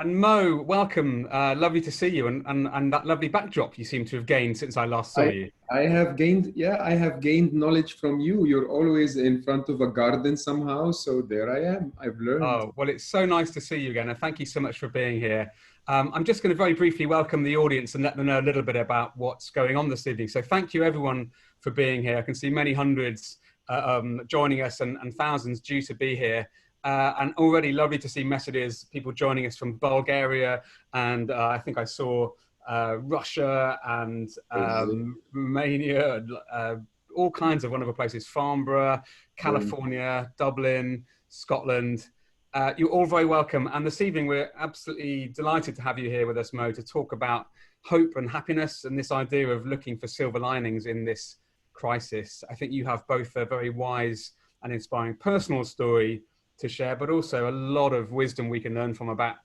And Mo, welcome. Lovely to see you, and that lovely backdrop you seem to have gained since I last saw I you. I have gained, yeah, I have gained knowledge from you. You're always in front of a garden somehow, so there I am. I've learned. Oh, well, it's so nice to see you again, and thank you so much for being here. I'm just going to very briefly welcome the audience and let them know a little bit about what's going on this evening. So thank you, everyone, for being here. I can see many hundreds joining us and thousands due to be here. And already lovely to see messages, people joining us from Bulgaria, and I think I saw Russia and Brazil, Romania, all kinds of wonderful places, Farnborough, Bern. California, Dublin, Scotland. You're all very welcome. And this evening, we're absolutely delighted to have you here with us, Mo, to talk about hope and happiness and this idea of looking for silver linings in this crisis. I think you have both a very wise and inspiring personal story to share, but also a lot of wisdom we can learn from about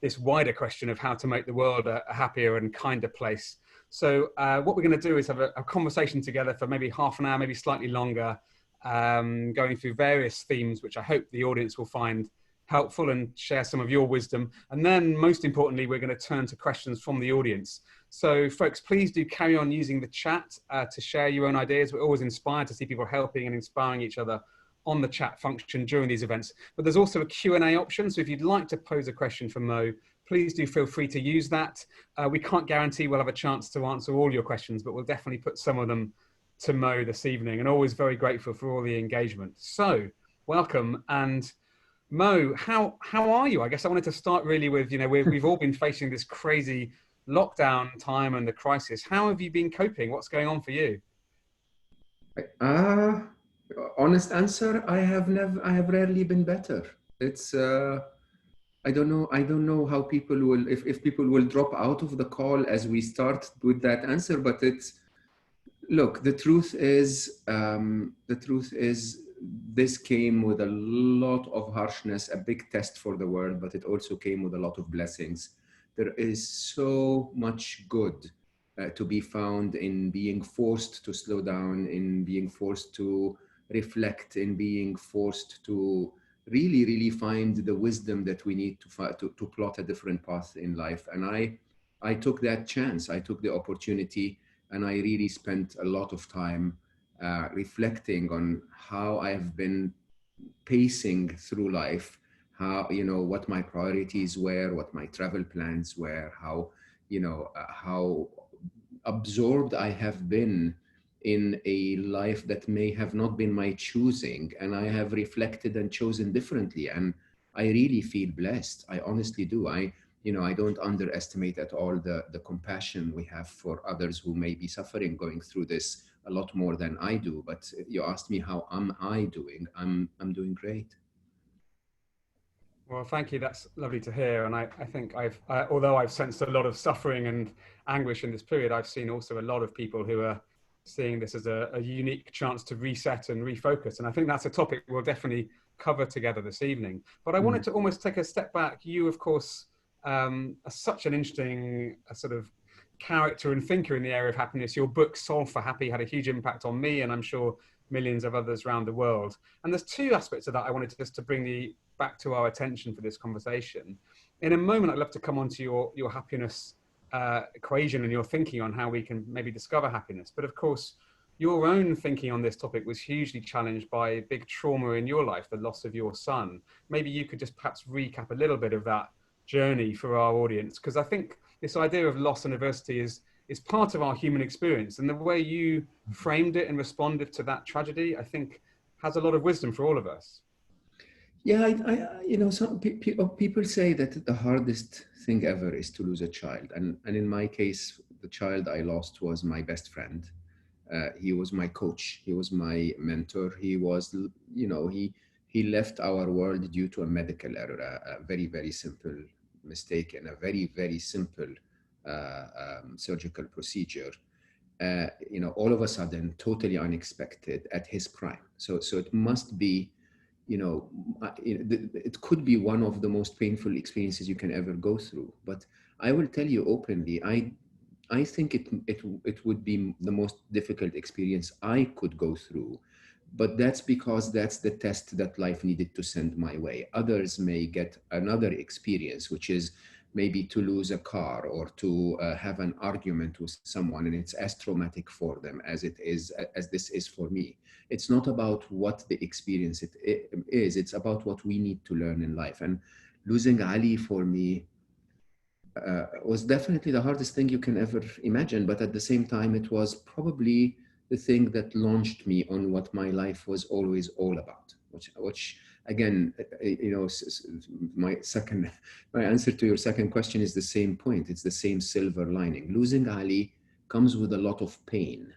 this wider question of how to make the world a happier and kinder place. So what we're going to do is have a conversation together for maybe half an hour, maybe slightly longer, going through various themes, which I hope the audience will find helpful and share some of your wisdom. And then most importantly, we're going to turn to questions from the audience. So folks, please do carry on using the chat to share your own ideas. We're always inspired to see people helping and inspiring each other on the chat function during these events. But there's also a Q&A option. So if you'd like to pose a question for Mo, please do feel free to use that. We can't guarantee we'll have a chance to answer all your questions, but we'll definitely put some of them to Mo this evening, and always very grateful for all the engagement. So welcome. And Mo, how are you? I guess I wanted to start really with, we've all been facing this crazy lockdown time and the crisis. How have you been coping? What's going on for you? Uh, Honest answer, I have rarely been better. It's I don't know how people will, if people will drop out of the call as we start with that answer, but look, the truth is this came with a lot of harshness, a big test for the world, but it also came with a lot of blessings. There is so much good to be found in being forced to slow down, in being forced to reflect, in being forced to really find the wisdom that we need to plot a different path in life. And I took that chance. I took the opportunity, and I really spent a lot of time reflecting on how I have been pacing through life, how, what my priorities were, what my travel plans were, how absorbed I have been in a life that may have not been my choosing, and I have reflected and chosen differently. And I really feel blessed. I honestly do. I don't underestimate at all the compassion we have for others who may be suffering, going through this a lot more than I do. But you asked me how am I doing? I'm doing great. Well, thank you. That's lovely to hear. And I think although I've sensed a lot of suffering and anguish in this period, I've seen also a lot of people who are seeing this as a unique chance to reset and refocus. And I think that's a topic we'll definitely cover together this evening. But I wanted to almost take a step back. You, of course, are such an interesting sort of character and thinker in the area of happiness. Your book, Solve for Happy, had a huge impact on me, and I'm sure millions of others around the world. And there's two aspects of that I wanted just to bring back to our attention for this conversation. In a moment, I'd love to come on to your happiness equation and your thinking on how we can maybe discover happiness. But of course, your own thinking on this topic was hugely challenged by big trauma in your life, the loss of your son. Maybe you could just perhaps recap a little bit of that journey for our audience, because I think this idea of loss and adversity is part of our human experience, and the way you framed it and responded to that tragedy, I think, has a lot of wisdom for all of us. Yeah, some people say that the hardest thing ever is to lose a child, and in my case, the child I lost was my best friend. He was my coach. He was my mentor. He was, he left our world due to a medical error, a very, very simple mistake and a very, very simple surgical procedure. All of a sudden, totally unexpected at his prime. So it must be, it could be one of the most painful experiences you can ever go through. But I will tell you openly, I think it would be the most difficult experience I could go through. But that's because that's the test that life needed to send my way. Others may get another experience, which is maybe to lose a car or to have an argument with someone, and it's as traumatic for them as this is for me. It's not about what the experience it is, it's about what we need to learn in life. And losing Ali for me was definitely the hardest thing you can ever imagine, but at the same time, it was probably the thing that launched me on what my life was always all about, which again, my answer to your second question is the same point. It's the same silver lining. Losing Ali comes with a lot of pain,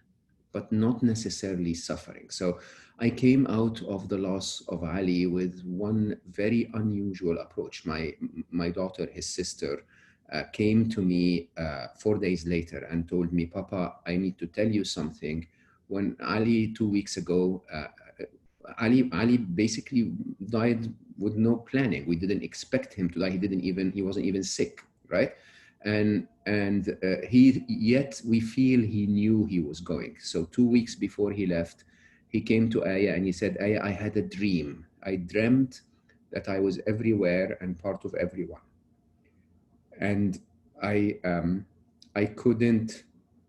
but not necessarily suffering. So I came out of the loss of Ali with one very unusual approach. My daughter, his sister, came to me 4 days later and told me, Papa, I need to tell you something. When Ali 2 weeks ago, Ali basically died with no planning. We didn't expect him to die. He wasn't even sick, right? And yet we feel he knew he was going. So 2 weeks before he left, he came to Aya and he said, Aya, I had a dream. I dreamt that I was everywhere and part of everyone. And I couldn't,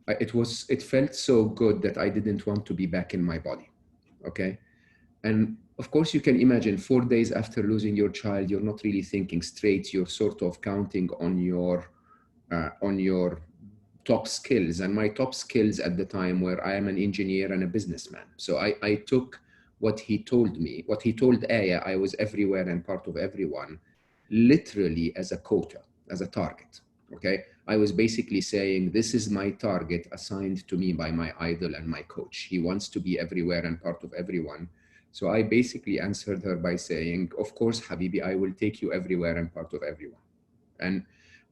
it felt so good that I didn't want to be back in my body, okay? And of course, you can imagine 4 days after losing your child, you're not really thinking straight. You're sort of counting on your top skills. And my top skills at the time were I am an engineer and a businessman. So I took what he told me, what he told Aya, I was everywhere and part of everyone, literally as a quota, as a target. Okay, I was basically saying, this is my target assigned to me by my idol and my coach. He wants to be everywhere and part of everyone. So I basically answered her by saying, of course, Habibi, I will take you everywhere and part of everyone. And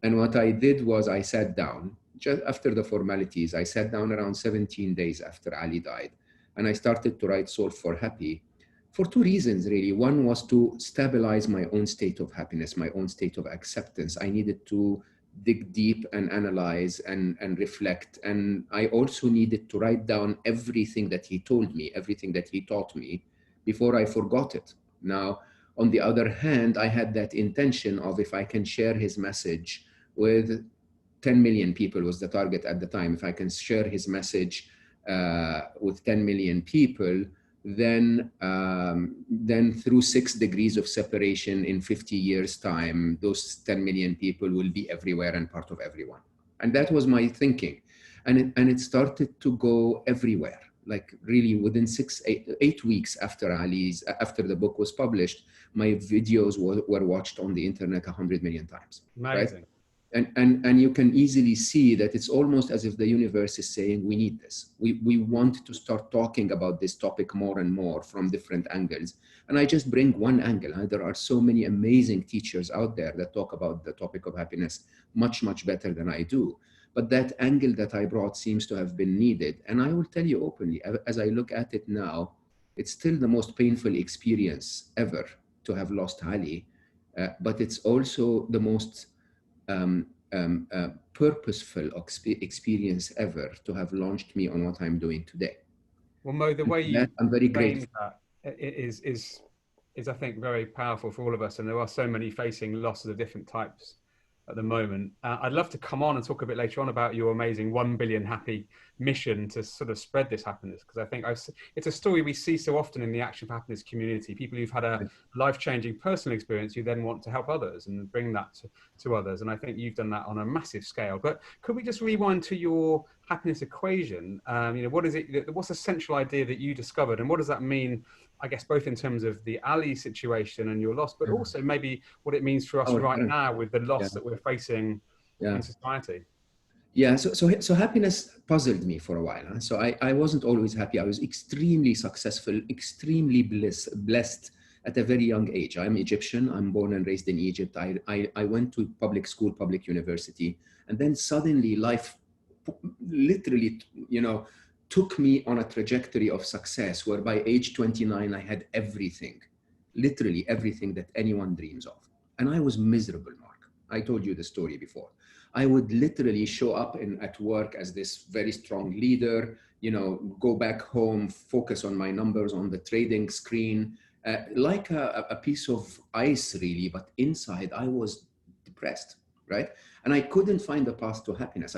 what I did was I sat down, just after the formalities, I sat down around 17 days after Ali died, and I started to write Solve for Happy for two reasons, really. One was to stabilize my own state of happiness, my own state of acceptance. I needed to dig deep and analyze and reflect. And I also needed to write down everything that he told me, everything that he taught me before I forgot it. Now, on the other hand, I had that intention of, if I can share his message with 10 million people was the target at the time. If I can share his message with 10 million people, then through 6 degrees of separation in 50 years time, those 10 million people will be everywhere and part of everyone. And that was my thinking. And it started to go everywhere. Like really within 8 weeks after the book was published, my videos were watched on the internet 100 million times. Amazing. Right? And you can easily see that it's almost as if the universe is saying, we need this. We want to start talking about this topic more and more from different angles. And I just bring one angle. There are so many amazing teachers out there that talk about the topic of happiness much, much better than I do. But that angle that I brought seems to have been needed. And I will tell you openly, as I look at it now, it's still the most painful experience ever to have lost Ali. But it's also the most purposeful experience ever to have launched me on what I'm doing today. Well, Mo, the way you I'm very grateful. That is I think very powerful for all of us, and there are so many facing losses of different types at the moment. I'd love to come on and talk a bit later on about your amazing 1 billion happy mission to sort of spread this happiness, because I think it's a story we see so often in the Action for Happiness community. People who've had a life-changing personal experience who then want to help others and bring that to others. And I think you've done that on a massive scale. But could we just rewind to your happiness equation? What is it? What's the central idea that you discovered, and what does that mean, I guess, both in terms of the Ali situation and your loss, but also maybe what it means for us right now with the loss that we're facing in society? Yeah, so happiness puzzled me for a while. Huh? So I wasn't always happy. I was extremely successful, extremely blessed at a very young age. I'm Egyptian. I'm born and raised in Egypt. I went to public school, public university, and then suddenly life literally, took me on a trajectory of success where by age 29, I had everything, literally everything that anyone dreams of. And I was miserable, Mark. I told you the story before. I would literally show up at work as this very strong leader, go back home, focus on my numbers on the trading screen, like a piece of ice, really. But inside, I was depressed. right? And I couldn't find a path to happiness.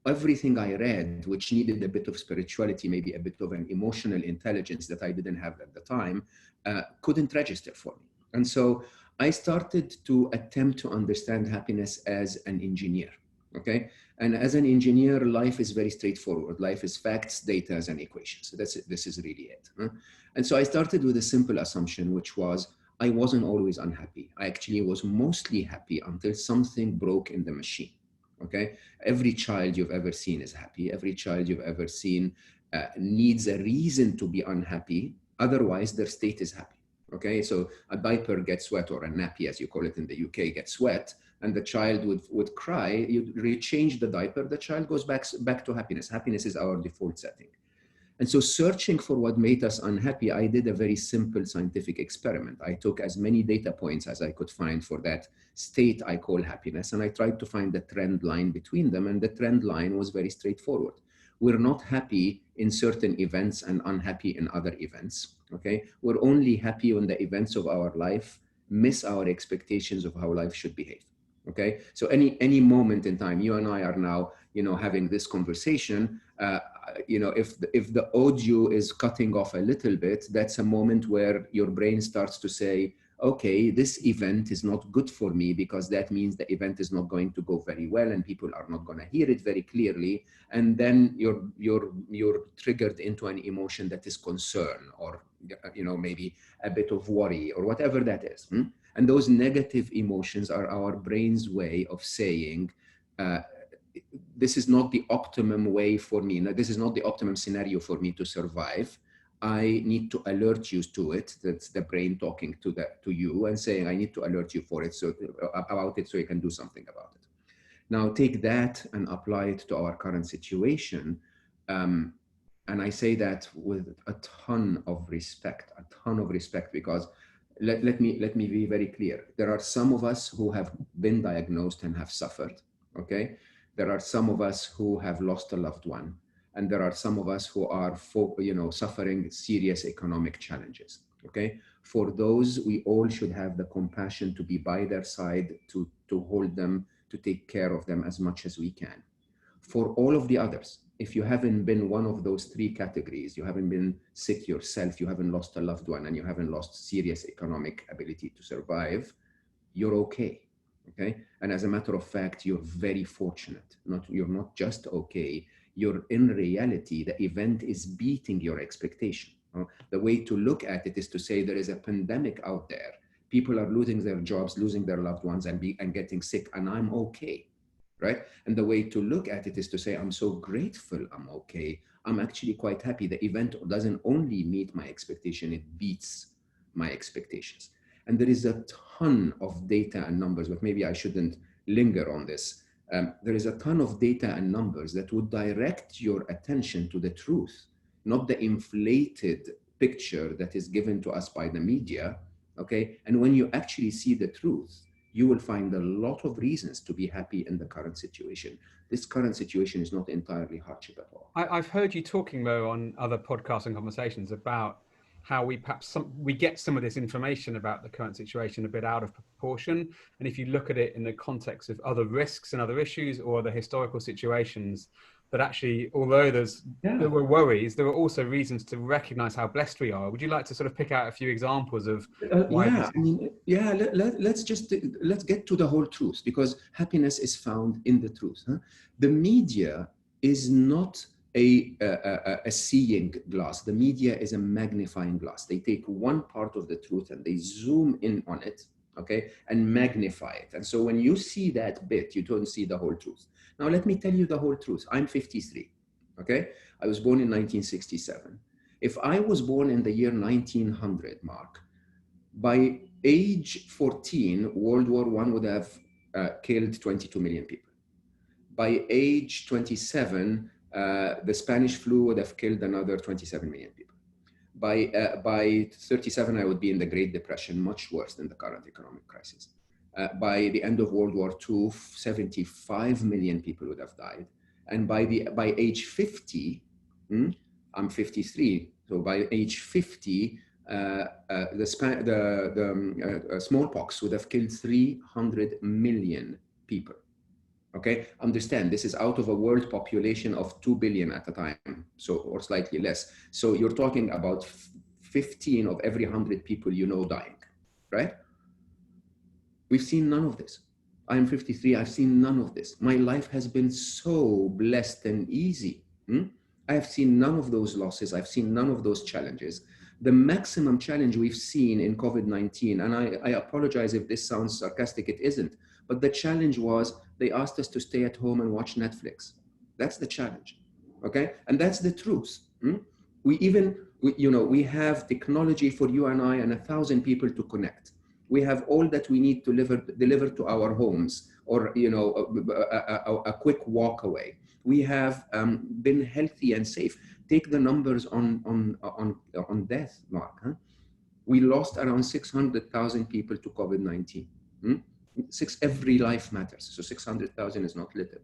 Everything I read, which needed a bit of spirituality, maybe a bit of an emotional intelligence that I didn't have at the time, couldn't register for me. And so I started to attempt to understand happiness as an engineer, okay? And as an engineer, life is very straightforward. Life is facts, data, and equations. So this is really it. Huh? And so I started with a simple assumption, which was I wasn't always unhappy. I actually was mostly happy until something broke in the machine. Okay. Every child you've ever seen is happy. Every child you've ever seen needs a reason to be unhappy. Otherwise, their state is happy. Okay. So a diaper gets wet, or a nappy, as you call it in the UK, gets wet, and the child would cry. You rechange the diaper, the child goes back to happiness. Happiness is our default setting. And so searching for what made us unhappy, I did a very simple scientific experiment. I took as many data points as I could find for that state I call happiness, and I tried to find the trend line between them, and the trend line was very straightforward. We're not happy in certain events and unhappy in other events, okay? We're only happy when the events of our life miss our expectations of how life should behave, okay? So any moment in time, you and I are now, having this conversation, if the audio is cutting off a little bit, that's a moment where your brain starts to say, okay, this event is not good for me, because that means the event is not going to go very well and people are not going to hear it very clearly. And then you're triggered into an emotion that is concern, or maybe a bit of worry, or whatever that is. And those negative emotions are our brain's way of saying, this is not the optimum way for me. No, this is not the optimum scenario for me to survive. I need to alert you to it. That's the brain talking to you and saying, I need to alert you about it so you can do something about it. Now take that and apply it to our current situation. And I say that with a ton of respect, because let me be very clear. There are some of us who have been diagnosed and have suffered, okay? There are some of us who have lost a loved one, and there are some of us who are, suffering serious economic challenges. Okay, for those, we all should have the compassion to be by their side, to hold them, to take care of them as much as we can. For all of the others, if you haven't been one of those three categories, you haven't been sick yourself, you haven't lost a loved one, and you haven't lost serious economic ability to survive, you're okay. Okay. And as a matter of fact, you're very fortunate. You're not just okay. You're, in reality, the event is beating your expectation. The way to look at it is to say there is a pandemic out there. People are losing their jobs, losing their loved ones, and getting sick, and I'm okay, right? And the way to look at it is to say, I'm so grateful I'm okay. I'm actually quite happy. The event doesn't only meet my expectation, it beats my expectations. And there is a ton of data and numbers, but maybe I shouldn't linger on this. There is a ton of data and numbers that would direct your attention to the truth, not the inflated picture that is given to us by the media, okay? And when you actually see the truth, you will find a lot of reasons to be happy in the current situation. This current situation is not entirely hardship at all. I've heard you talking, Mo, on other podcasts and conversations about how we get some of this information about the current situation a bit out of proportion. And if you look at it in the context of other risks and other issues or the historical situations, that actually, although there were worries, there were also reasons to recognize how blessed we are. Would you like to sort of pick out a few examples of why this is? Let's get to the whole truth, because happiness is found in the truth. The media is not a seeing glass. The media is a magnifying glass. They take one part of the truth and they zoom in on it, okay, and magnify it. And so when you see that bit, you don't see the whole truth. Now, let me tell you the whole truth. I'm 53, okay? I was born in 1967. If I was born in the year 1900, Mark, by age 14, World War I would have killed 22 million people. By age 27, the Spanish flu would have killed another 27 million people. By 37, I would be in the Great Depression, much worse than the current economic crisis. By the end of World War II, 75 million people would have died. And by age 50, I'm 53, so by age 50, the smallpox would have killed 300 million people. Okay, understand this is out of a world population of 2 billion at a time, so, or slightly less. So you're talking about 15 of every 100 people you know dying, right? We've seen none of this. I'm 53, I've seen none of this. My life has been so blessed and easy. I have seen none of those losses. I've seen none of those challenges. The maximum challenge we've seen in COVID-19, and I apologize if this sounds sarcastic, it isn't, but the challenge was they asked us to stay at home and watch Netflix. That's the challenge, okay? And that's the truth. We have technology for you and I and 1,000 people to connect. We have all that we need to deliver to our homes, or a quick walk away. We have been healthy and safe. Take the numbers on death, Mark. Huh? We lost around 600,000 people to COVID-19. Every life matters, so 600,000 is not little.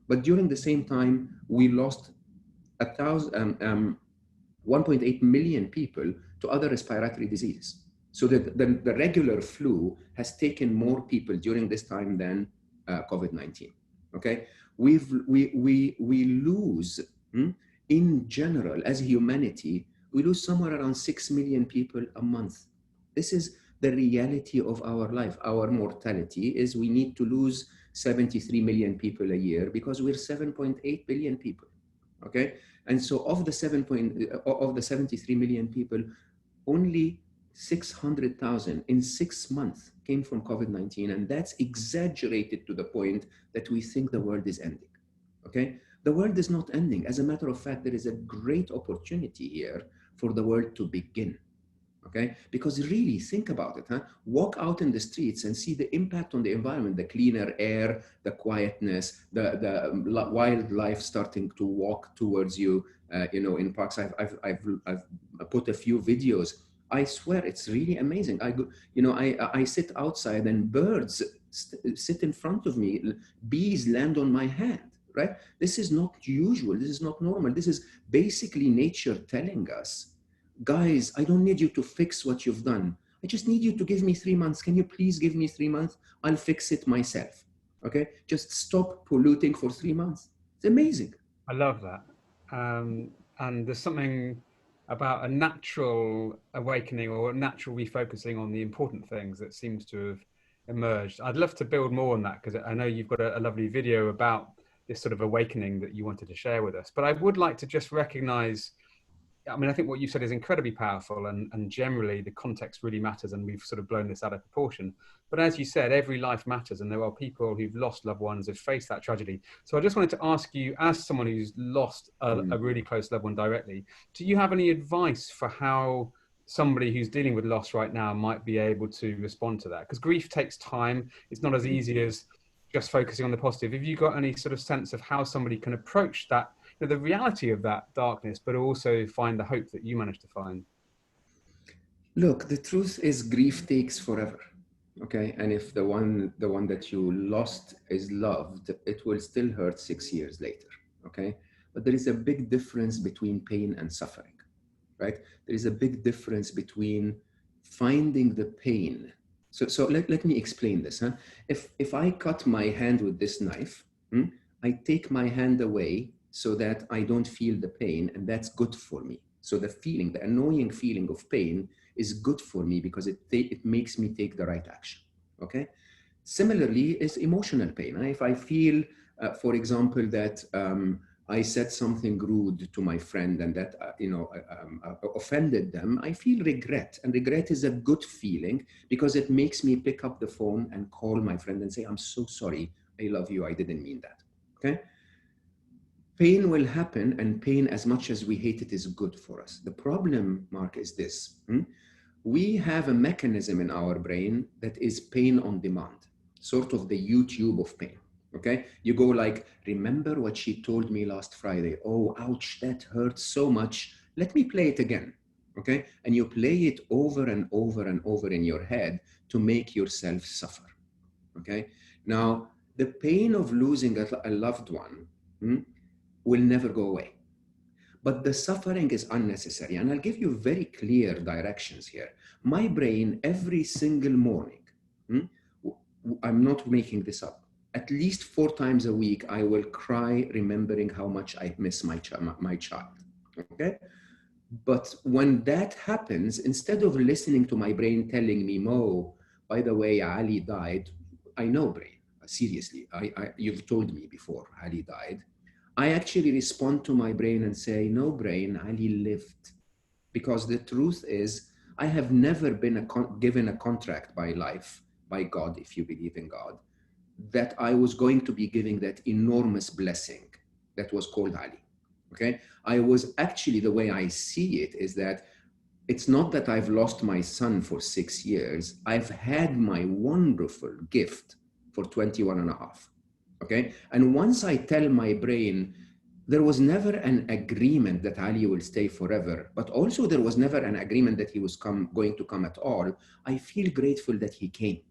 But during the same time, we lost 1.8 million people to other respiratory diseases. So the regular flu has taken more people during this time than COVID-19. Okay, we lose in general as humanity, we lose somewhere around 6 million people a month. This is the reality of our life. Our mortality is we need to lose 73 million people a year because we're 7.8 billion people. Okay, and so of the 73 million people, only 600,000 in 6 months came from COVID-19, and that's exaggerated to the point that we think the world is ending. Okay, the world is not ending. As a matter of fact, there is a great opportunity here for the world to begin. Okay, because really think about it, huh? Walk out in the streets and see the impact on the environment, the cleaner air, the quietness, the wildlife starting to walk towards you, in parks. I've put a few videos. I swear it's really amazing. I sit outside and birds sit in front of me, bees land on my hand, right? This is not usual, this is not normal. This is basically nature telling us, guys, I don't need you to fix what you've done. I just need you to give me 3 months. Can you please give me 3 months? I'll fix it myself. Okay? Just stop polluting for 3 months. It's amazing. I love that. And there's something about a natural awakening or a natural refocusing on the important things that seems to have emerged. I'd love to build more on that because I know you've got a lovely video about this sort of awakening that you wanted to share with us. But I would like to just recognize, I mean, I think what you said is incredibly powerful, and generally the context really matters, and we've sort of blown this out of proportion. But as you said, every life matters, and there are people who've lost loved ones, who've faced that tragedy. So I just wanted to ask you, as someone who's lost a really close loved one directly, do you have any advice for how somebody who's dealing with loss right now might be able to respond to that? Because grief takes time. It's not as easy as just focusing on the positive. Have you got any sort of sense of how somebody can approach that, the reality of that darkness, but also find the hope that you managed to find? Look, the truth is grief takes forever. Okay, and if the one that you lost is loved, it will still hurt 6 years later. Okay, but there is a big difference between pain and suffering, right? There is a big difference between finding the pain. So let me explain this. Huh? If I cut my hand with this knife, I take my hand away so that I don't feel the pain, and that's good for me. So the annoying feeling of pain is good for me because it makes me take the right action, okay? Similarly is emotional pain. If I feel, for example, that I said something rude to my friend and that, offended them, I feel regret. And regret is a good feeling because it makes me pick up the phone and call my friend and say, I'm so sorry, I love you, I didn't mean that, okay? Pain will happen, and pain, as much as we hate it, is good for us. The problem, Mark, is this. We have a mechanism in our brain that is pain on demand, sort of the YouTube of pain, okay? You go like, remember what she told me last Friday? Oh, ouch, that hurts so much. Let me play it again, okay? And you play it over and over and over in your head to make yourself suffer, okay? Now, the pain of losing a loved one will never go away. But the suffering is unnecessary. And I'll give you very clear directions here. My brain, every single morning, I'm not making this up, at least 4 times a week, I will cry remembering how much I miss my child. Okay? But when that happens, instead of listening to my brain telling me, Mo, by the way, Ali died, I know, brain, seriously, you've told me before Ali died. I actually respond to my brain and say, no, brain, Ali lived. Because the truth is, I have never been given a contract by life, by God, if you believe in God, that I was going to be giving that enormous blessing that was called Ali. Okay? I was actually, the way I see it is that it's not that I've lost my son for 6 years. I've had my wonderful gift for 21 and a half. Okay? And once I tell my brain, there was never an agreement that Ali will stay forever, but also there was never an agreement that he was going to come at all. I feel grateful that he came,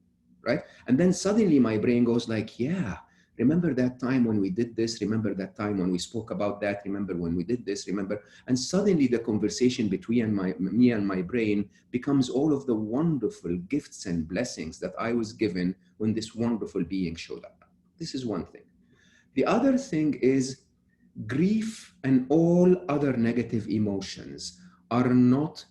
right? And then suddenly my brain goes like, yeah, remember that time when we did this? Remember that time when we spoke about that? Remember when we did this? Remember? And suddenly the conversation between me and my brain becomes all of the wonderful gifts and blessings that I was given when this wonderful being showed up. This is one thing. The other thing is, grief and all other negative emotions are not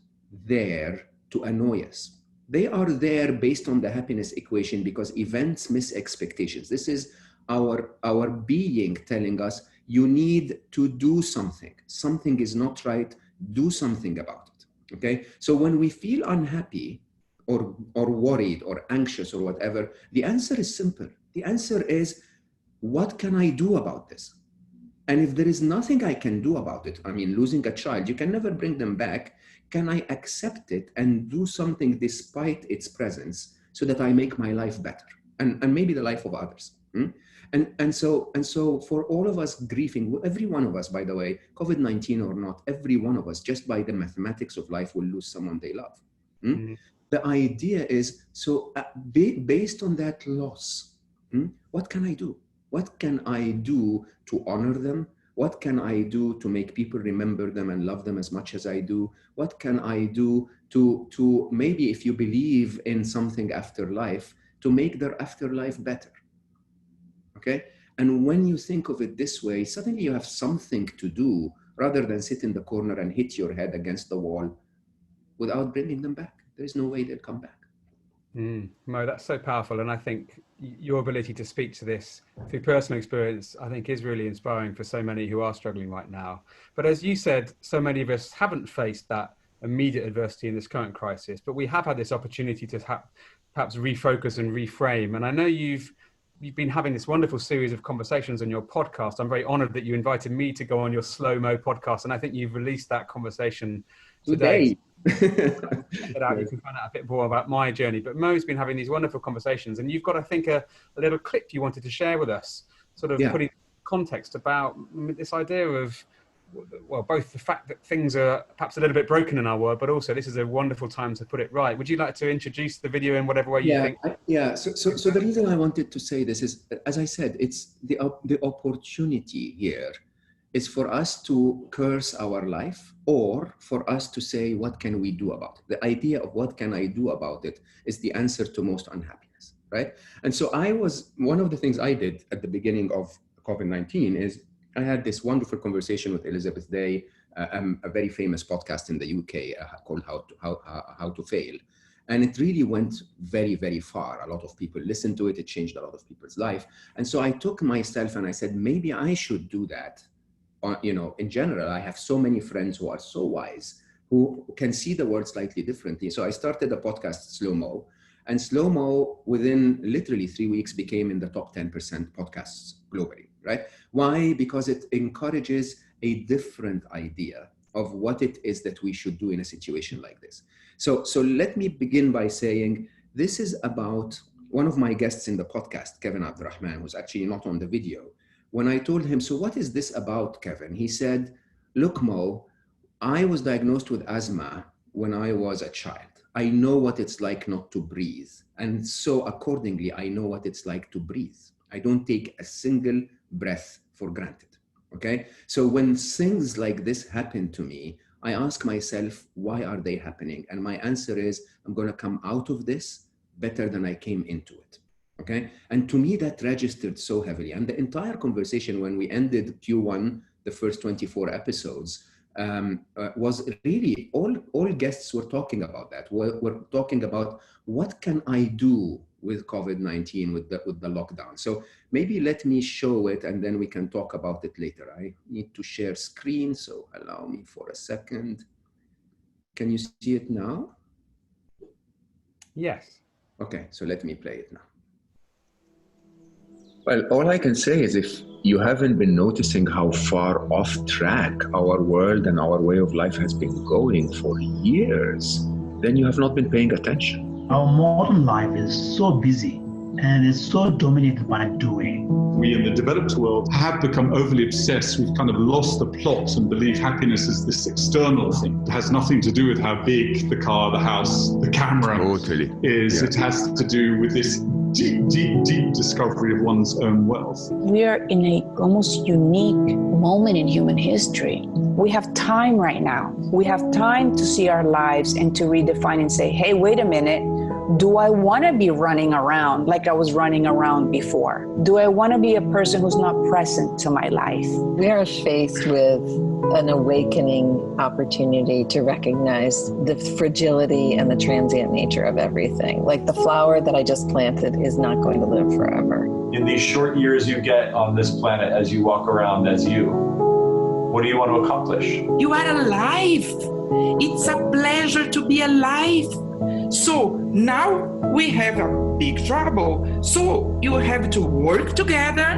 there to annoy us. They are there based on the happiness equation because events miss expectations. This is our being telling us, you need to do something. Something is not right. Do something about it. Okay? So when we feel unhappy or worried or anxious or whatever, the answer is simple. The answer is, what can I do about this? And if there is nothing I can do about it, I mean, losing a child, you can never bring them back. Can I accept it and do something despite its presence so that I make my life better and maybe the life of others? And so for all of us grieving, every one of us, by the way, COVID-19 or not, every one of us, just by the mathematics of life, will lose someone they love. The idea is, so based on that loss, what can I do? What can I do to honor them? What can I do to make people remember them and love them as much as I do? What can I do to maybe, if you believe in something after life, to make their afterlife better? Okay? And when you think of it this way, suddenly you have something to do rather than sit in the corner and hit your head against the wall without bringing them back. There's no way they'll come back. Mo, that's so powerful. And I think your ability to speak to this through personal experience, I think, is really inspiring for so many who are struggling right now. But as you said, so many of us haven't faced that immediate adversity in this current crisis, but we have had this opportunity to perhaps refocus and reframe. And I know you've been having this wonderful series of conversations on your podcast. I'm very honored that you invited me to go on your Slow Mo podcast. And I think you've released that conversation today. You can find out a bit more about my journey. But Mo's been having these wonderful conversations, and you've got, I think, a little clip you wanted to share with us, sort of putting context about this idea of, well, both the fact that things are perhaps a little bit broken in our world, but also this is a wonderful time to put it right. Would you like to introduce the video in whatever way you think? So the reason I wanted to say this is, as I said, it's the opportunity here is for us to curse our life or for us to say, what can we do about it? The idea of what can I do about it is the answer to most unhappiness, right? And so one of the things I did at the beginning of COVID-19 is I had this wonderful conversation with Elizabeth Day, a very famous podcast in the UK called How to Fail. And it really went very, very far. A lot of people listened to it. It changed a lot of people's life. And so I took myself and I said, maybe I should do that. In general, I have so many friends who are so wise, who can see the world slightly differently. So I started a podcast, Slow Mo, and Slow Mo within literally 3 weeks became in the top 10% podcasts globally, right? Why? Because it encourages a different idea of what it is that we should do in a situation like this. So let me begin by saying, this is about one of my guests in the podcast, Kevin Abdurrahman, who's actually not on the video. When I told him, so what is this about, Kevin? He said, look, Mo, I was diagnosed with asthma when I was a child. I know what it's like not to breathe. And so accordingly, I know what it's like to breathe. I don't take a single breath for granted, okay? So when things like this happen to me, I ask myself, why are they happening? And my answer is, I'm gonna come out of this better than I came into it. Okay. And to me, that registered so heavily. And the entire conversation when we ended Q1, the first 24 episodes, was really all guests were talking about that. We're talking about what can I do with COVID-19, with the lockdown. So maybe let me show it and then we can talk about it later. I need to share screen, so allow me for a second. Can you see it now? Yes. Okay, so let me play it now. Well, all I can say is if you haven't been noticing how far off track our world and our way of life has been going for years, then you have not been paying attention. Our modern life is so busy and it's so dominated by doing. We in the developed world have become overly obsessed. We've kind of lost the plot and believe happiness is this external thing. It has nothing to do with how big the car, the house, the camera is. Yeah. It has to do with this deep, deep, deep discovery of one's own wealth. We are in a almost unique moment in human history. We have time right now. We have time to see our lives and to redefine and say, hey, wait a minute. Do I want to be running around like I was running around before? Do I want to be a person who's not present to my life? We are faced with an awakening opportunity to recognize the fragility and the transient nature of everything. Like the flower that I just planted is not going to live forever. In these short years you get on this planet as you walk around as you, what do you want to accomplish? You are alive. It's a pleasure to be alive. So now we have a big trouble. So you have to work together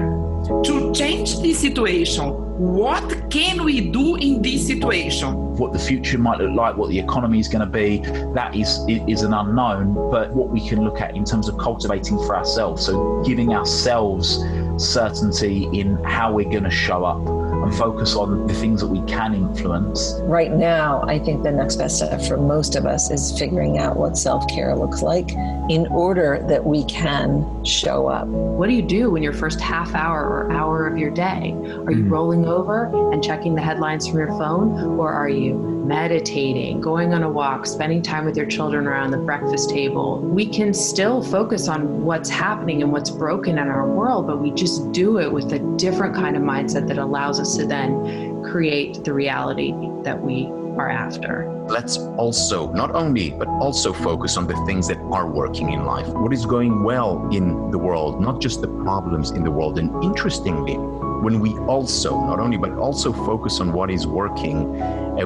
to change the situation. What can we do in this situation? What the future might look like, what the economy is going to be, that is an unknown, but what we can look at in terms of cultivating for ourselves. So giving ourselves certainty in how we're going to show up and focus on the things that we can influence. Right now, I think the next best step for most of us is figuring out what self-care looks like in order that we can show up. What do you do when your first half hour or hour of your day? Are you rolling over and checking the headlines from your phone, or are you meditating, going on a walk, spending time with your children around the breakfast table? We can still focus on what's happening and what's broken in our world, but we just do it with a different kind of mindset that allows us to then create the reality that we are after. Let's also, not only, but also focus on the things that are working in life. What is going well in the world, not just the problems in the world. And interestingly, when we also, not only, but also focus on what is working,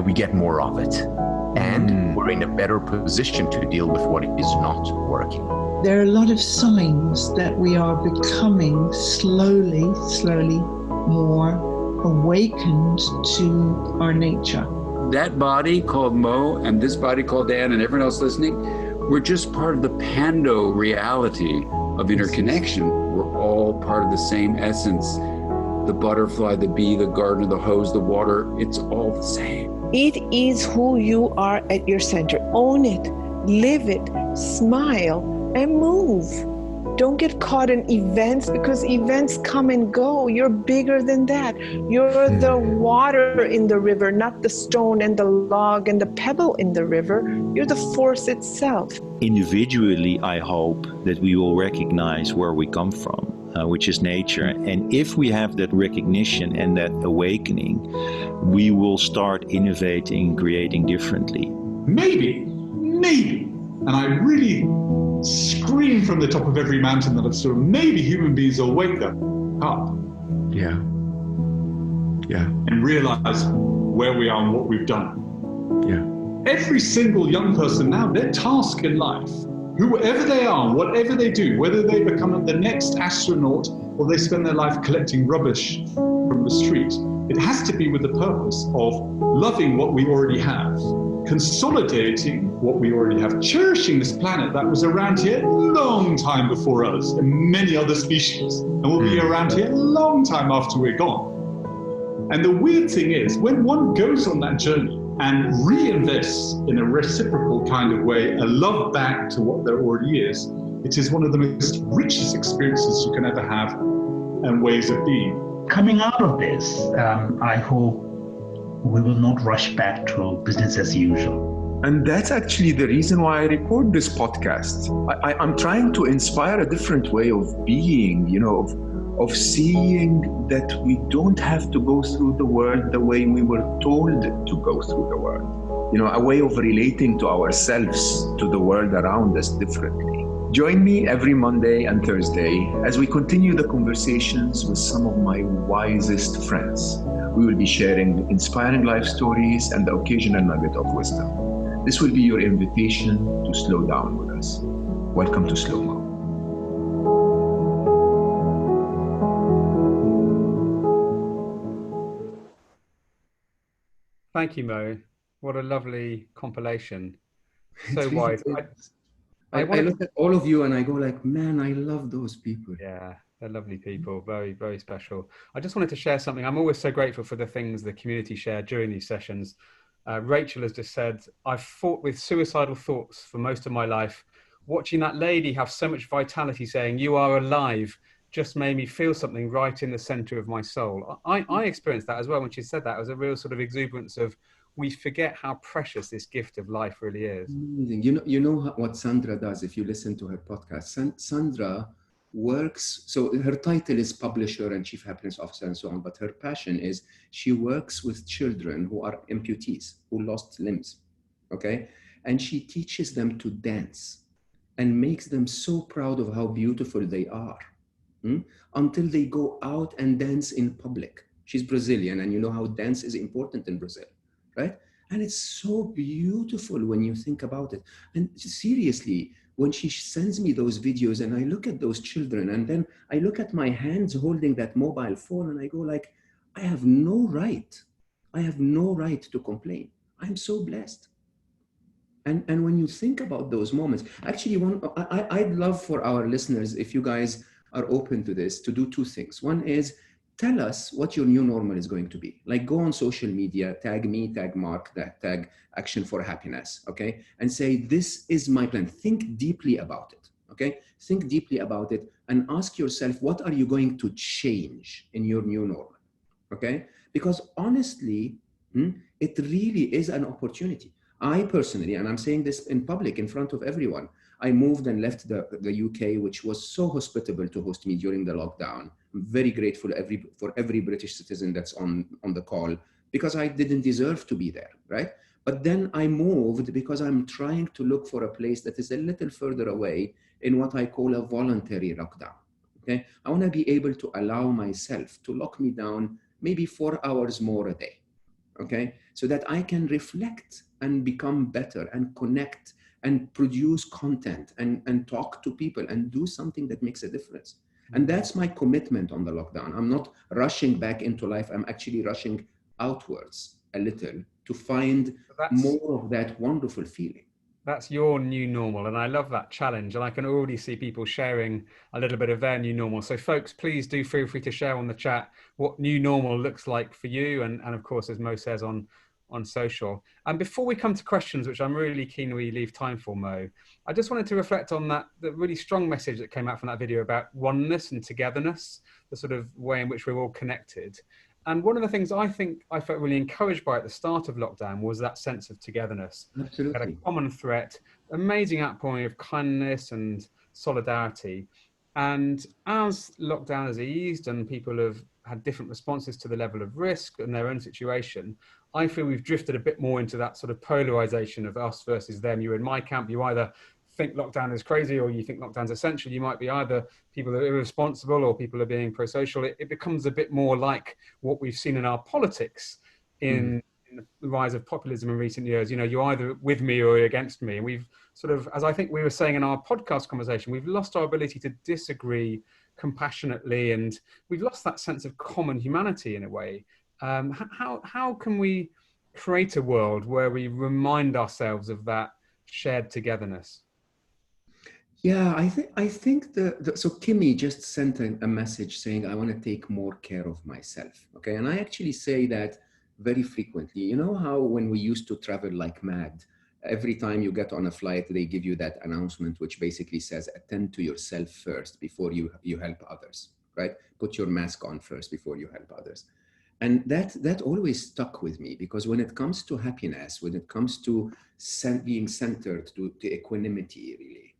we get more of it. And we're in a better position to deal with what is not working. There are a lot of signs that we are becoming slowly more awakened to our nature. That body called Mo and this body called Dan and everyone else listening, we're just part of the Pando reality of interconnection. We're all part of the same essence. The butterfly, the bee, the gardener, the hose, the water, it's all the same. It is who you are at your center. Own it, live it, smile, and move. Don't get caught in events, because events come and go. You're bigger than that. You're the water in the river, not the stone and the log and the pebble in the river. You're the force itself. Individually, I hope that we will recognize where we come from, which is nature. And if we have that recognition and that awakening, we will start innovating, creating differently. Maybe, and I really scream from the top of every mountain that I've seen, maybe human beings will wake up. Yeah. And realize where we are and what we've done. Yeah. Every single young person now, their task in life, whoever they are, whatever they do, whether they become the next astronaut or they spend their life collecting rubbish from the street, it has to be with the purpose of loving what we already have, consolidating what we already have, cherishing this planet that was around here a long time before us and many other species, and will be around here a long time after we're gone. And the weird thing is, when one goes on that journey and reinvests in a reciprocal kind of way, a love back to what there already is, it is one of the most richest experiences you can ever have and ways of being. Coming out of this, I hope we will not rush back to business as usual. And that's actually the reason why I record this podcast. I'm trying to inspire a different way of being, you know, of seeing that we don't have to go through the world the way we were told to go through the world. You know, a way of relating to ourselves, to the world around us differently. Join me every Monday and Thursday as we continue the conversations with some of my wisest friends. We will be sharing inspiring life stories and the occasional nugget of wisdom. This will be your invitation to slow down with us. Welcome to Slow Mo. Thank you, Mo. What a lovely compilation. So Really wise. I look at all of you and I go like, man, I love those people. Yeah, they're lovely people. Very, very special. I just wanted to share something. I'm always so grateful for the things the community share during these sessions. Rachel has just said, I've fought with suicidal thoughts for most of my life. Watching that lady have so much vitality saying, you are alive, just made me feel something right in the center of my soul. I experienced that as well when she said that. It was a real sort of exuberance of, we forget how precious this gift of life really is. Amazing. You know what Sandra does if you listen to her podcast. Sandra works, so her title is publisher and chief happiness officer and so on, but her passion is she works with children who are amputees, who lost limbs, okay? And she teaches them to dance and makes them so proud of how beautiful they are until they go out and dance in public. She's Brazilian, and you know how dance is important in Brazil, right? And it's so beautiful when you think about it. And seriously, when she sends me those videos and I look at those children and then I look at my hands holding that mobile phone and I go like, I have no right to complain. I'm so blessed. And when you think about those moments, actually I'd love for our listeners, if you guys are open to this, to do two things. One is, tell us what your new normal is going to be. Like, go on social media, tag me, tag Mark, tag Action for Happiness, okay? And say, this is my plan. Think deeply about it, okay? Think deeply about it and ask yourself, what are you going to change in your new normal, okay? Because honestly, it really is an opportunity. I personally, and I'm saying this in public in front of everyone, I moved and left the UK, which was so hospitable to host me during the lockdown. I'm very grateful for every British citizen that's on the call, because I didn't deserve to be there, right? But then I moved because I'm trying to look for a place that is a little further away in what I call a voluntary lockdown, okay? I want to be able to allow myself to lock me down maybe 4 hours more a day, okay? So that I can reflect and become better and connect and produce content and talk to people and do something that makes a difference. And that's my commitment on the lockdown. I'm not rushing back into life. I'm actually rushing outwards a little to find more of that wonderful feeling. That's your new normal. And I love that challenge. And I can already see people sharing a little bit of their new normal. So folks, please do feel free to share on the chat what new normal looks like for you. And of course, as Mo says, on social. And before we come to questions, which I'm really keen we leave time for, Mo, I just wanted to reflect on the really strong message that came out from that video about oneness and togetherness, the sort of way in which we're all connected. And one of the things I think I felt really encouraged by at the start of lockdown was that sense of togetherness. Absolutely. We had a common threat, amazing outpouring of kindness and solidarity. And as lockdown has eased and people have had different responses to the level of risk and their own situation, I feel we've drifted a bit more into that sort of polarization of us versus them. You're in my camp, you either think lockdown is crazy or you think lockdown's essential. You might be either people are irresponsible or people are being pro-social. It becomes a bit more like what we've seen in our politics in the rise of populism in recent years. You know, you're either with me or you're against me. And we've sort of, as I think we were saying in our podcast conversation, we've lost our ability to disagree compassionately, and we've lost that sense of common humanity in a way. How can we create a world where we remind ourselves of that shared togetherness? Yeah, I think so Kimmy just sent a message saying, I want to take more care of myself. Okay. And I actually say that very frequently. You know how when we used to travel like mad, every time you get on a flight, they give you that announcement, which basically says, attend to yourself first before you help others, right? Put your mask on first before you help others. And that always stuck with me, because when it comes to happiness, when it comes to being centered, to equanimity, really,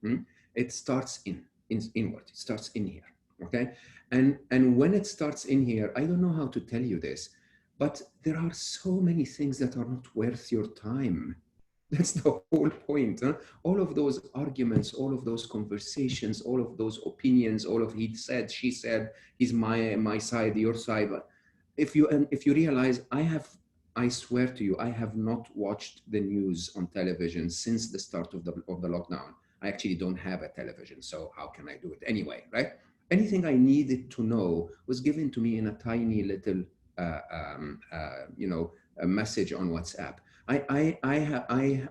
it starts inward. It starts in here, okay? And when it starts in here, I don't know how to tell you this, but there are so many things that are not worth your time. That's the whole point. Huh? All of those arguments, all of those conversations, all of those opinions, all of he said, she said, he's my side, your side. If you realize, I swear to you, I have not watched the news on television since the start of the lockdown. I actually don't have a television, so how can I do it anyway, right? Anything I needed to know was given to me in a tiny little, a message on WhatsApp.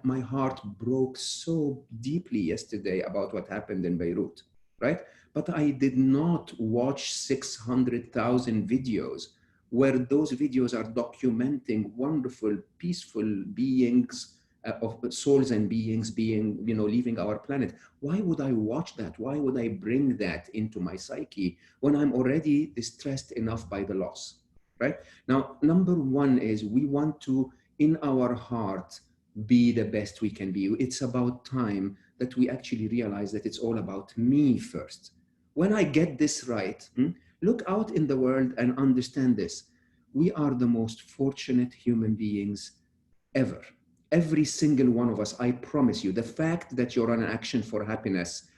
My heart broke so deeply yesterday about what happened in Beirut, right? But I did not watch 600,000 videos where those videos are documenting wonderful, peaceful beings, of souls and beings being, leaving our planet. Why would I watch that? Why would I bring that into my psyche when I'm already distressed enough by the loss, right? Now, number one is we want to, in our heart, be the best we can be. It's about time that we actually realize that it's all about me first. When I get this right, look out in the world and understand this. We are the most fortunate human beings ever. Every single one of us, I promise you, the fact that you're on an Action for Happiness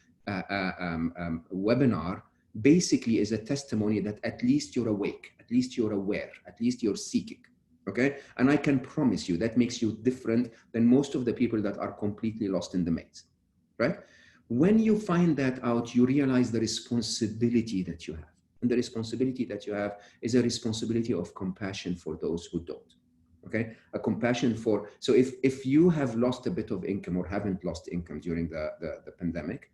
webinar basically is a testimony that at least you're awake, at least you're aware, at least you're seeking, okay? And I can promise you that makes you different than most of the people that are completely lost in the maze, right? When you find that out, you realize the responsibility that you have. And the responsibility that you have is a responsibility of compassion for those who don't, okay? A compassion for, so if you have lost a bit of income or haven't lost income during the pandemic,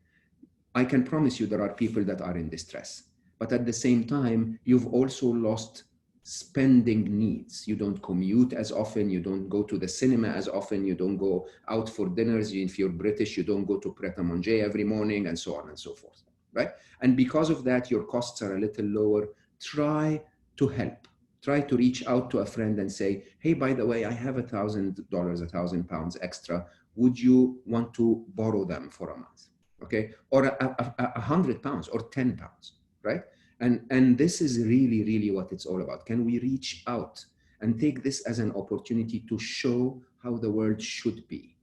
I can promise you there are people that are in distress. But at the same time, you've also lost spending needs. You don't commute as often, you don't go to the cinema as often, you don't go out for dinners. If you're British, you don't go to Pret-a-Manger every morning, and so on and so forth, right? And because of that, your costs are a little lower. Try to help. Try to reach out to a friend and say, hey, by the way, I have $1,000, £1,000 extra. Would you want to borrow them for a month? Okay, or £100 or £10, right? And this is really, really what it's all about. Can we reach out and take this as an opportunity to show how the world should be?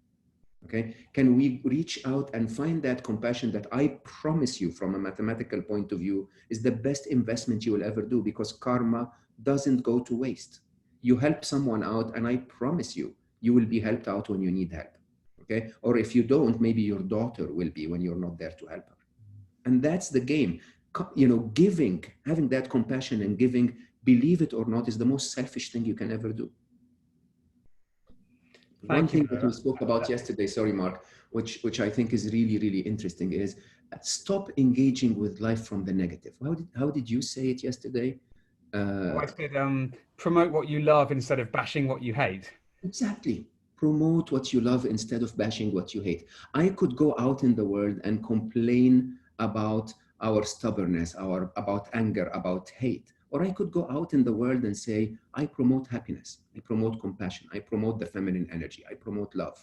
Okay, can we reach out and find that compassion that I promise you from a mathematical point of view is the best investment you will ever do, because karma doesn't go to waste. You help someone out and I promise you, you will be helped out when you need help. Okay, or if you don't, maybe your daughter will be when you're not there to help her. And that's the game. Giving, having that compassion and giving, believe it or not, is the most selfish thing you can ever do. One thing that we spoke about yesterday, sorry, Mark, which I think is really, really interesting is stop engaging with life from the negative. How did you say it yesterday? I said, promote what you love instead of bashing what you hate. Exactly. Promote what you love instead of bashing what you hate. I could go out in the world and complain about our stubbornness, about anger, about hate. Or I could go out in the world and say, I promote happiness, I promote compassion, I promote the feminine energy, I promote love,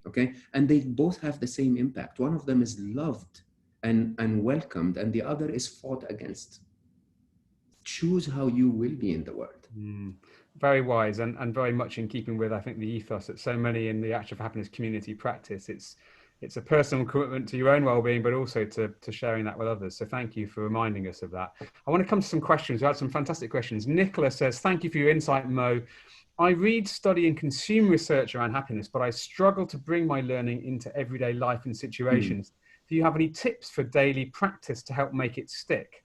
okay? And they both have the same impact. One of them is loved and welcomed, and the other is fought against. Choose how you will be in the world. Very wise and very much in keeping with, I think, the ethos that so many in the Action for Happiness community practice. It's a personal commitment to your own well-being, but also to sharing that with others. So thank you for reminding us of that. I want to come to some questions. We had some fantastic questions. Nicola says, thank you for your insight, Mo. I read, study and consume research around happiness, but I struggle to bring my learning into everyday life and situations. Do you have any tips for daily practice to help make it stick?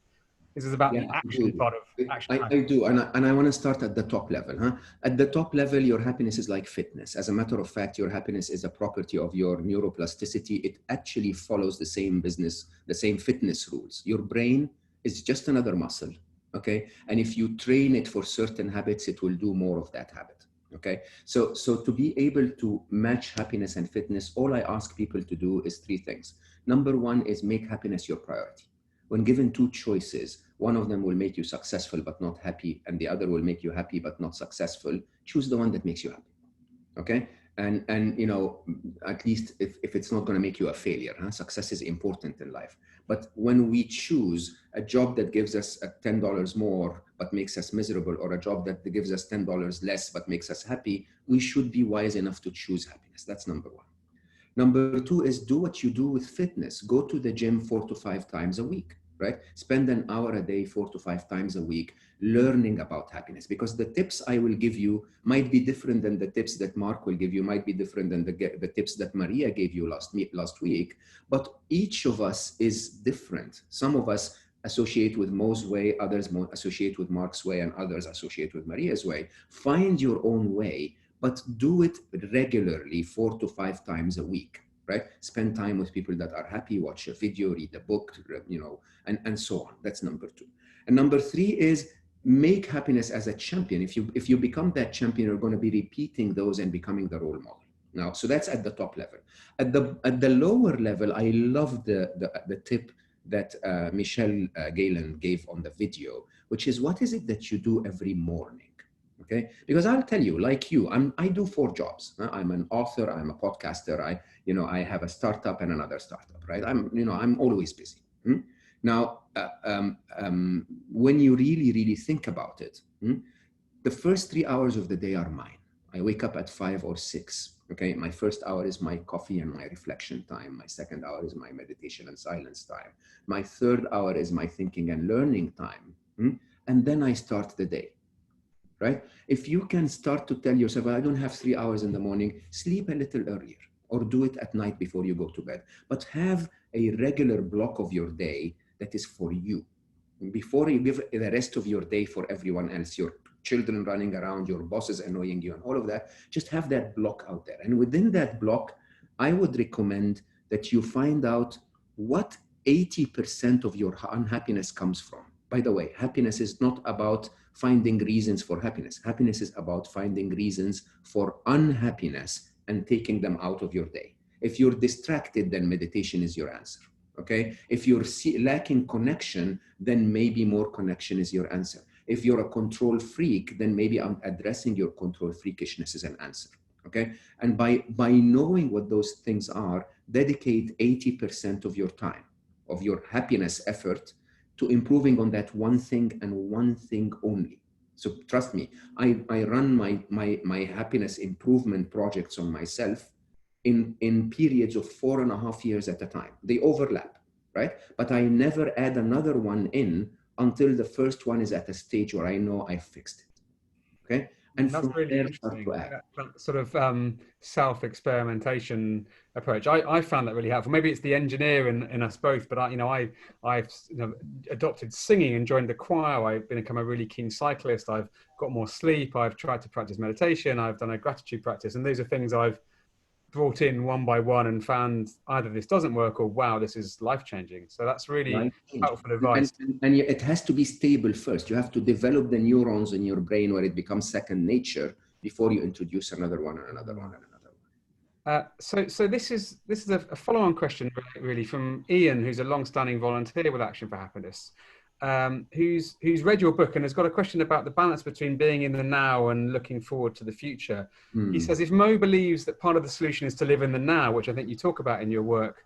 This is about the action part of Action. I do, and I want to start at the top level. Huh? At the top level, your happiness is like fitness. As a matter of fact, your happiness is a property of your neuroplasticity. It actually follows the same fitness rules. Your brain is just another muscle, okay? And if you train it for certain habits, it will do more of that habit, okay? So to be able to match happiness and fitness, all I ask people to do is 3 things. Number 1 is make happiness your priority. When given 2 choices, one of them will make you successful but not happy, and the other will make you happy but not successful. Choose the one that makes you happy. Okay? And you know, at least if it's not going to make you a failure, success is important in life. But when we choose a job that gives us $10 more but makes us miserable, or a job that gives us $10 less but makes us happy, we should be wise enough to choose happiness. That's number one. Number two is do what you do with fitness. Go to the gym 4 to 5 times a week, right? Spend an hour a day, 4 to 5 times a week, learning about happiness, because the tips I will give you might be different than the tips that Mark will give you, might be different than the tips that Maria gave you last week. But each of us is different. Some of us associate with Mo's way, others associate with Mark's way, and others associate with Maria's way. Find your own way, but do it regularly, 4 to 5 times a week, right? Spend time with people that are happy, watch a video, read a book, you know, and so on. That's number two. And number three is make happiness as a champion. If you become that champion, you're going to be repeating those and becoming the role model. Now, so that's at the top level. At the lower level, I love the tip that Michelle Galen gave on the video, which is, what is it that you do every morning? Okay, because I'll tell you, like you, I do 4 jobs. I'm an author, I'm a podcaster, I have a startup and another startup, right? I'm always busy. Now, when you really think about it, the first 3 hours of the day are mine. I wake up at 5 or 6. Okay, my first hour is my coffee and my reflection time. My second hour is my meditation and silence time. My third hour is my thinking and learning time. And then I start the day. Right? If you can start to tell yourself, I don't have 3 hours in the morning, sleep a little earlier, or do it at night before you go to bed. But have a regular block of your day that is for you. Before you give the rest of your day for everyone else, your children running around, your bosses annoying you, and all of that, just have that block out there. And within that block, I would recommend that you find out what 80% of your unhappiness comes from. By the way, happiness is not about finding reasons for happiness. Happiness is about finding reasons for unhappiness and taking them out of your day. If you're distracted, then meditation is your answer. Okay? If you're lacking connection, then maybe more connection is your answer. If you're a control freak, then maybe addressing your control freakishness is an answer. Okay? And by knowing what those things are, dedicate 80% of your time, of your happiness effort, to improving on that one thing and one thing only. So trust me, I run my happiness improvement projects on myself in periods of 4.5 years at a time. They overlap, right? But I never add another one in until the first one is at a stage where I know I fixed it. Okay? And that's really interesting. That sort of self-experimentation approach. I found that really helpful. Maybe it's the engineer in us both, but I've adopted singing and joined the choir. I've become a really keen cyclist. I've got more sleep. I've tried to practice meditation. I've done a gratitude practice, and these are things I've brought in one by one and found either this doesn't work or wow, this is life-changing. So that's really helpful advice. And it has to be stable first. You have to develop the neurons in your brain where it becomes second nature before you introduce another one and another one and another one. So this is a follow-on question really from Ian, who's a long-standing volunteer with Action for Happiness, who's read your book and has got a question about the balance between being in the now and looking forward to the future. He says, if Mo believes that part of the solution is to live in the now, which I think you talk about in your work,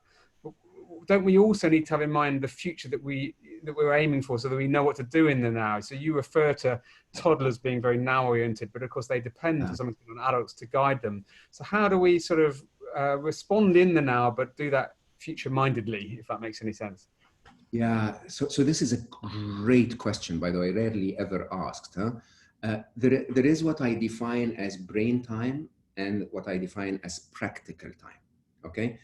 don't we also need to have in mind the future that we're aiming for, so that we know what to do in the now? So you refer to toddlers being very now oriented, but of course they depend to some extent on adults to guide them. So how do we sort of respond in the now, but do that future mindedly, if that makes any sense? Yeah, so this is a great question, by the way, rarely ever asked. There is what I define as brain time and what I define as practical time, okay?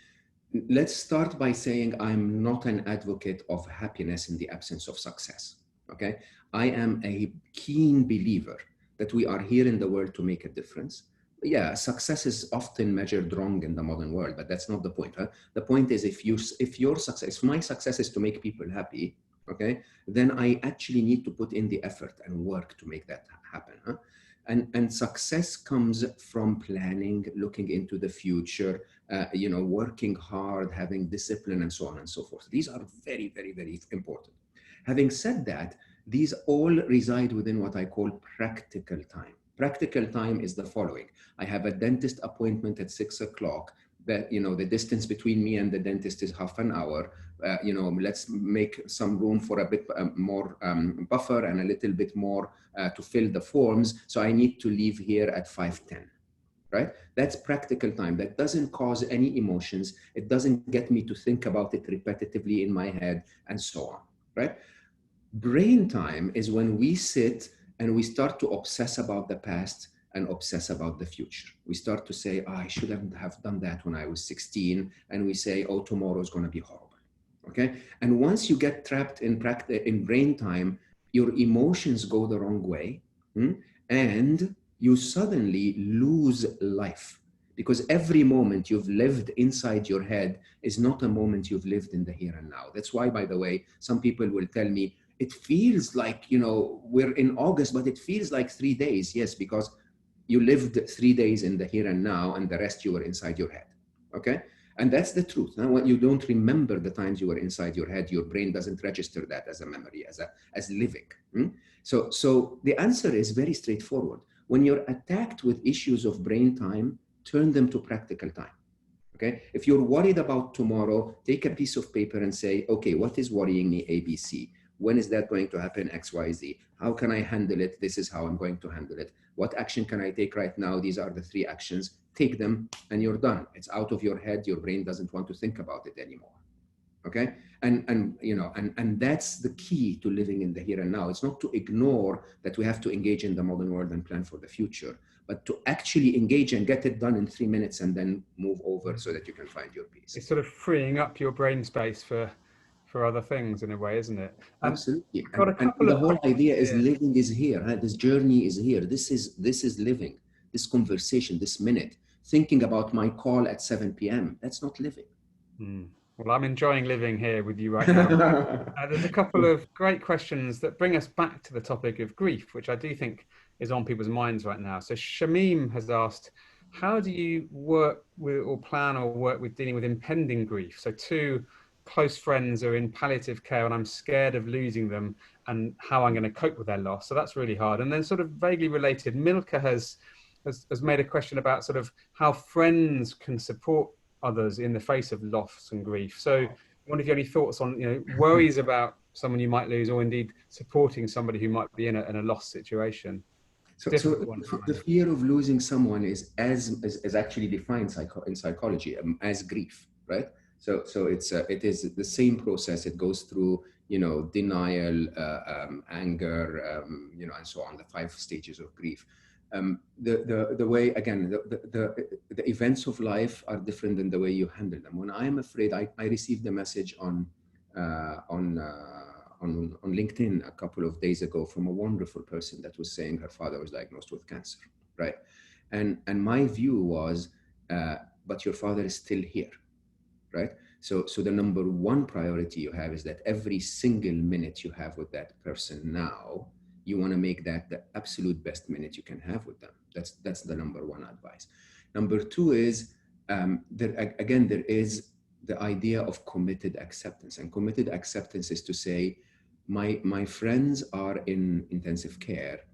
Let's start by saying I'm not an advocate of happiness in the absence of success, okay? I am a keen believer that we are here in the world to make a difference. Yeah, success is often measured wrong in the modern world, but that's not the point. The point is, if my success is to make people happy, okay, then I actually need to put in the effort and work to make that happen. And success comes from planning, looking into the future, working hard, having discipline, and so on and so forth. These are very, very, very important. Having said that, these all reside within what I call practical time. Practical time is the following. I have a dentist appointment at 6 o'clock. That, the distance between me and the dentist is half an hour. Let's make some room for a bit more buffer and a little bit more to fill the forms. So I need to leave here at 5:10. Right? That's practical time. That doesn't cause any emotions. It doesn't get me to think about it repetitively in my head and so on, right? Brain time is when we sit and we start to obsess about the past and obsess about the future. We start to say, I shouldn't have done that when I was 16. And we say, oh, tomorrow is going to be horrible, okay? And once you get trapped in brain time, your emotions go the wrong way, and you suddenly lose life, because every moment you've lived inside your head is not a moment you've lived in the here and now. That's why, by the way, some people will tell me, it feels like, we're in August, but it feels like 3 days. Yes, because you lived 3 days in the here and now, and the rest you were inside your head, okay? And that's the truth. Now, when you don't remember the times you were inside your head, your brain doesn't register that as a memory, as living. So the answer is very straightforward. When you're attacked with issues of brain time, turn them to practical time, okay? If you're worried about tomorrow, take a piece of paper and say, okay, what is worrying me, ABC? When is that going to happen, XYZ? How can I handle it? This is how I'm going to handle it. What action can I take right now? These are the 3 actions. Take them and you're done. It's out of your head. Your brain doesn't want to think about it anymore, okay? And that's the key to living in the here and now. It's not to ignore that we have to engage in the modern world and plan for the future, but to actually engage and get it done in 3 minutes and then move over so that you can find your peace. It's sort of freeing up your brain space for other things in a way, isn't it? Absolutely. And the whole idea is living is here. Right? This journey is here. This is living. This conversation, this minute, thinking about my call at 7 p.m. That's not living. Well, I'm enjoying living here with you right now. There's a couple of great questions that bring us back to the topic of grief, which I do think is on people's minds right now. So Shamim has asked, how do you work with or plan or work with dealing with impending grief? So 2 close friends are in palliative care and I'm scared of losing them and how I'm going to cope with their loss. So that's really hard. And then sort of vaguely related, Milka has made a question about sort of how friends can support others in the face of loss and grief. So I wonder if you have any thoughts on, worries about someone you might lose, or indeed supporting somebody who might be in a loss situation. So the fear of losing someone is actually defined in psychology as grief, right? So it is the same process. It goes through, denial, anger, and so on, the 5 stages of grief. The way, again, the events of life are different than the way you handle them. When I am afraid, I received a message on LinkedIn a couple of days ago from a wonderful person that was saying her father was diagnosed with cancer, right? And my view was, but your father is still here, right? So the number 1 priority you have is that every single minute you have with that person now, you want to make that the absolute best minute you can have with them. That's the number 1 advice. Number 2 is, there is the idea of committed acceptance. And committed acceptance is to say, my friends are in intensive care.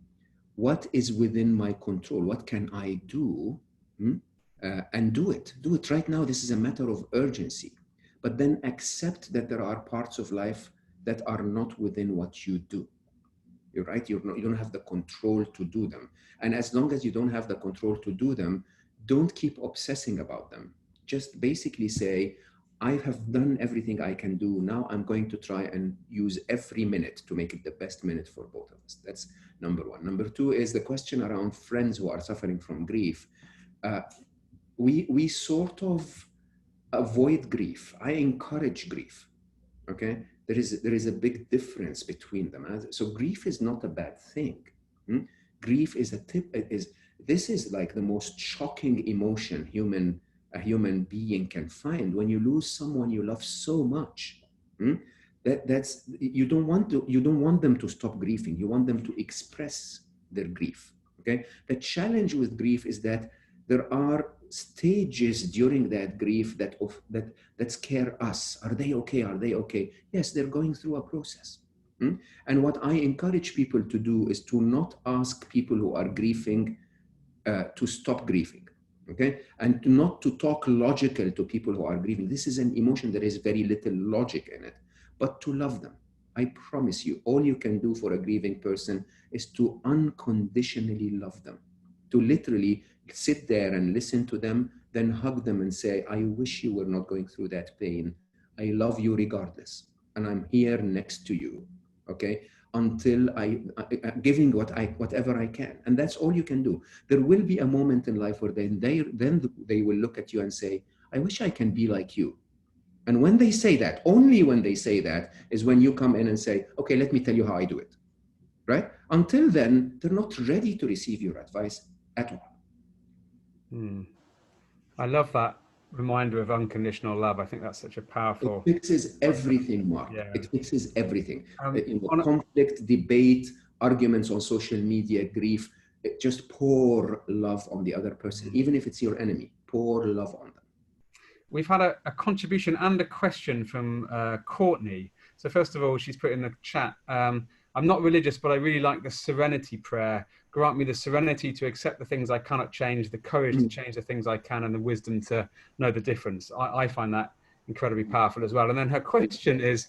What is within my control? What can I do? And do it right now. This is a matter of urgency. But then accept that there are parts of life that are not within what you do. You're right. You don't have the control to do them. And as long as you don't have the control to do them, don't keep obsessing about them. Just basically say, I have done everything I can do. Now I'm going to try and use every minute to make it the best minute for both of us. That's number 1. Number 2 is the question around friends who are suffering from grief. We sort of avoid grief. I encourage grief. Okay, there is a big difference between them. So grief is not a bad thing. Grief is this is like the most shocking emotion a human being can find when you lose someone you love so much. That's you don't want them to stop grieving. You want them to express their grief. Okay, the challenge with grief is that there are stages during that grief that scare us. Are they okay? Are they okay? Yes, they're going through a process. And what I encourage people to do is to not ask people who are grieving to stop grieving, okay? And not to talk logical to people who are grieving. This is an emotion that has very little logic in it, but to love them. I promise you, all you can do for a grieving person is to unconditionally love them, to literally sit there and listen to them, then hug them and say, I wish you were not going through that pain. I love you regardless, and I'm here next to you, okay? Until giving whatever I can. And that's all you can do. There will be a moment in life where then they will look at you and say, I wish I can be like you. And when they say that, only when they say that is when you come in and say, okay, let me tell you how I do it, right? Until then, they're not ready to receive your advice at all. I love that reminder of unconditional love. I think that's such a powerful... It fixes everything, Mark. Yeah. It fixes everything. Conflict, debate, arguments on social media, grief, just pour love on the other person. Even if it's your enemy, pour love on them. We've had a contribution and a question from Courtney. So first of all, she's put in the chat, I'm not religious, but I really like the serenity prayer. Grant me the serenity to accept the things I cannot change, the courage to change the things I can, and the wisdom to know the difference. I find that incredibly powerful as well. And then her question is,